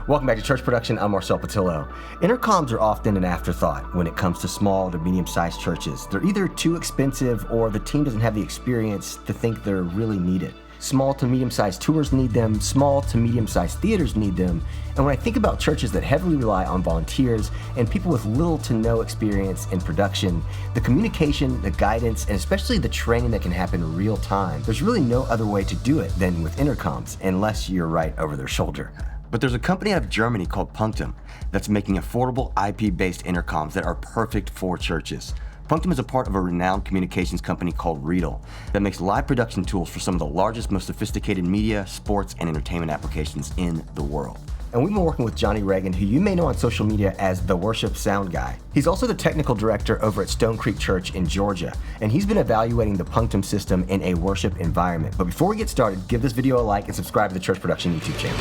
Welcome back to Church Production. I'm Marcel Patillo. Intercoms are often an afterthought when it comes to small to medium-sized churches. They're either too expensive or the team doesn't have the experience to think they're really needed. Small to medium-sized tours need them, small to medium-sized theaters need them, and when I think about churches that heavily rely on volunteers and people with little to no experience in production, the communication, the guidance, and especially the training that can happen real time, there's really no other way to do it than with intercoms, unless you're right over their shoulder. But there's a company out of Germany called Punqtum that's making affordable IP-based intercoms that are perfect for churches. Punqtum is a part of a renowned communications company called Ragin that makes live production tools for some of the largest, most sophisticated media, sports, and entertainment applications in the world. And we've been working with Johnny Ragin, who you may know on social media as the worship sound guy. He's also the technical director over at Stone Creek Church in Georgia, and he's been evaluating the Punqtum system in a worship environment. But before we get started, give this video a like and subscribe to the Church Production YouTube channel.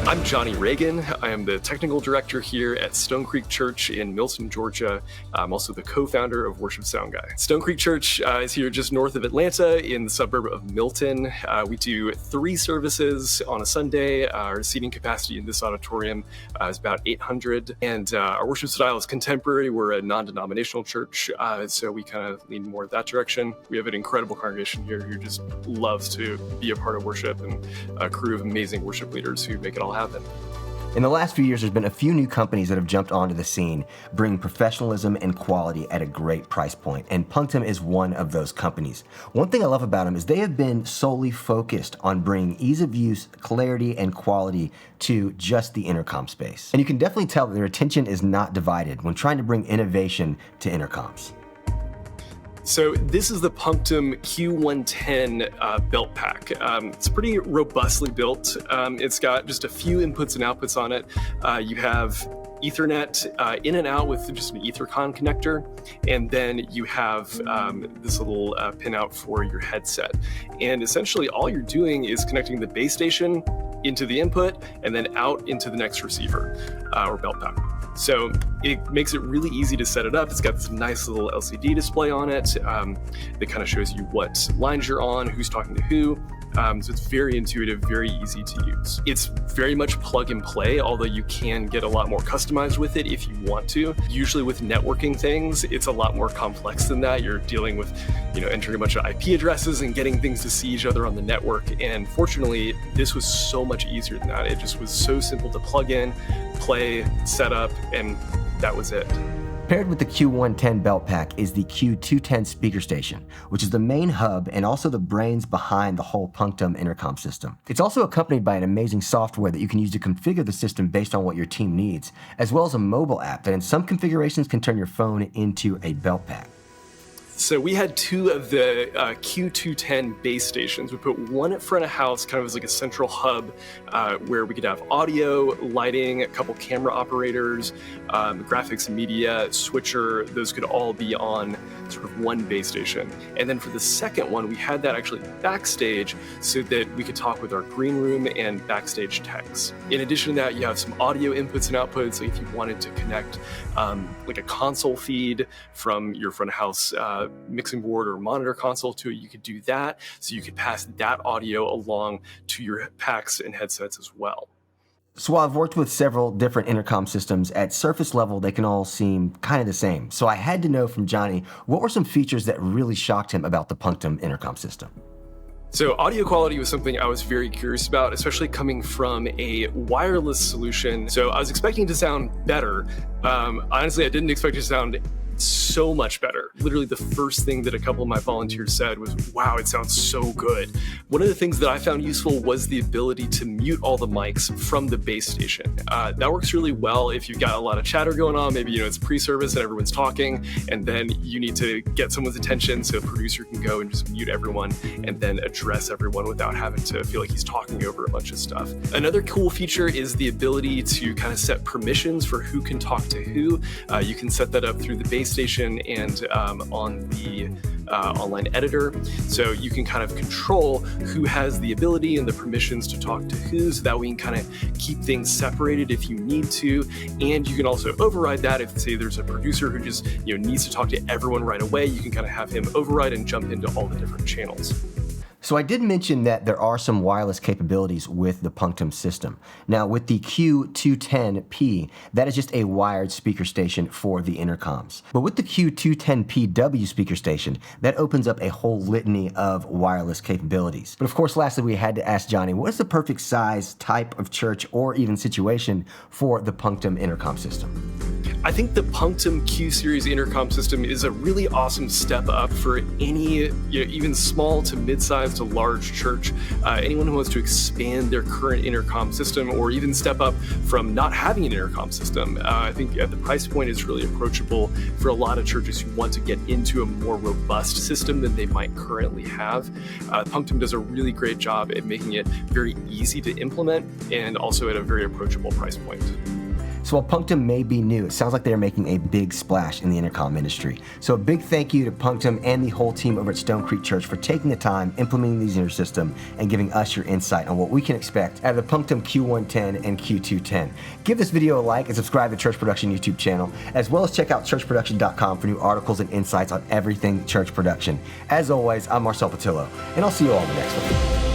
I'm Johnny Ragin. I am the technical director here at Stone Creek Church in Milton, Georgia. I'm also the co-founder of Worship Sound Guy. Stone Creek Church is here just north of Atlanta in the suburb of Milton. We do 3 services on a Sunday. Our seating capacity in this auditorium is about 800. And our worship style is contemporary. We're a non-denominational church, so we kind of lean more that direction. We have an incredible congregation here who just loves to be a part of worship, and a crew of amazing worship leaders who make it all happen. In the last few years, there's been a few new companies that have jumped onto the scene, bringing professionalism and quality at a great price point, and Punqtum is one of those companies. One thing I love about them is they have been solely focused on bringing ease of use, clarity, and quality to just the intercom space. And you can definitely tell that their attention is not divided when trying to bring innovation to intercoms. So this is the Punqtum Q1 belt pack. It's pretty robustly built. It's got just a few inputs and outputs on it. You have Ethernet in and out with just an Intercom connector, and then you have this little pin out for your headset. And essentially all you're doing is connecting the base station into the input and then out into the next receiver or belt pack. So it makes it really easy to set it up. It's got this nice little LCD display on it that kind of shows you what lines you're on, who's talking to who. So it's very intuitive, very easy to use. It's very much plug and play, although you can get a lot more customized with it if you want to. Usually with networking things, it's a lot more complex than that. You're dealing with, entering a bunch of IP addresses and getting things to see each other on the network. And fortunately, this was so much easier than that. It just was so simple to plug in, play, set up, and that was it. Paired with the Q110 belt pack is the Q210 speaker station, which is the main hub and also the brains behind the whole Punqtum intercom system. It's also accompanied by an amazing software that you can use to configure the system based on what your team needs, as well as a mobile app that in some configurations can turn your phone into a belt pack. So we had 2 of the Q210 base stations. We put one at front of house, kind of as like a central hub, where we could have audio, lighting, a couple camera operators, graphics and media, switcher. Those could all be on sort of one base station. And then for the second one, we had that actually backstage so that we could talk with our green room and backstage techs. In addition to that, you have some audio inputs and outputs. Like if you wanted to connect like a console feed from your front of house mixing board or monitor console to it, you could do that. So you could pass that audio along to your packs and headsets as well. So while I've worked with several different intercom systems, at surface level, they can all seem kind of the same. So I had to know from Johnny, what were some features that really shocked him about the Punqtum intercom system? So audio quality was something I was very curious about, especially coming from a wireless solution. So I was expecting it to sound better. Honestly, I didn't expect it to sound so much better. Literally the first thing that a couple of my volunteers said was, wow, it sounds so good. One of the things that I found useful was the ability to mute all the mics from the base station. That works really well if you've got a lot of chatter going on. Maybe, it's pre-service and everyone's talking, and then you need to get someone's attention so a producer can go and just mute everyone and then address everyone without having to feel like he's talking over a bunch of stuff. Another cool feature is the ability to kind of set permissions for who can talk to who. You can set that up through the base station and on the online editor. So you can kind of control who has the ability and the permissions to talk to who, so that we can kind of keep things separated if you need to. And you can also override that if, say, there's a producer who just needs to talk to everyone right away. You can kind of have him override and jump into all the different channels. So I did mention that there are some wireless capabilities with the Punqtum system. Now with the Q210P, that is just a wired speaker station for the intercoms. But with the Q210PW speaker station, that opens up a whole litany of wireless capabilities. But of course, lastly, we had to ask Johnny, what is the perfect size, type of church, or even situation for the Punqtum intercom system? I think the Punqtum Q series intercom system is a really awesome step up for any, even small to mid-sized to large church. Anyone who wants to expand their current intercom system or even step up from not having an intercom system. I think the price point is really approachable for a lot of churches who want to get into a more robust system than they might currently have. Punqtum does a really great job at making it very easy to implement and also at a very approachable price point. So while Punqtum may be new, it sounds like they're making a big splash in the intercom industry. So a big thank you to Punqtum and the whole team over at Stone Creek Church for taking the time, implementing these in your system, and giving us your insight on what we can expect out of the Punqtum Q110 and Q210. Give this video a like and subscribe to Church Production YouTube channel, as well as check out churchproduction.com for new articles and insights on everything church production. As always, I'm Marcel Patillo, and I'll see you all in the next one.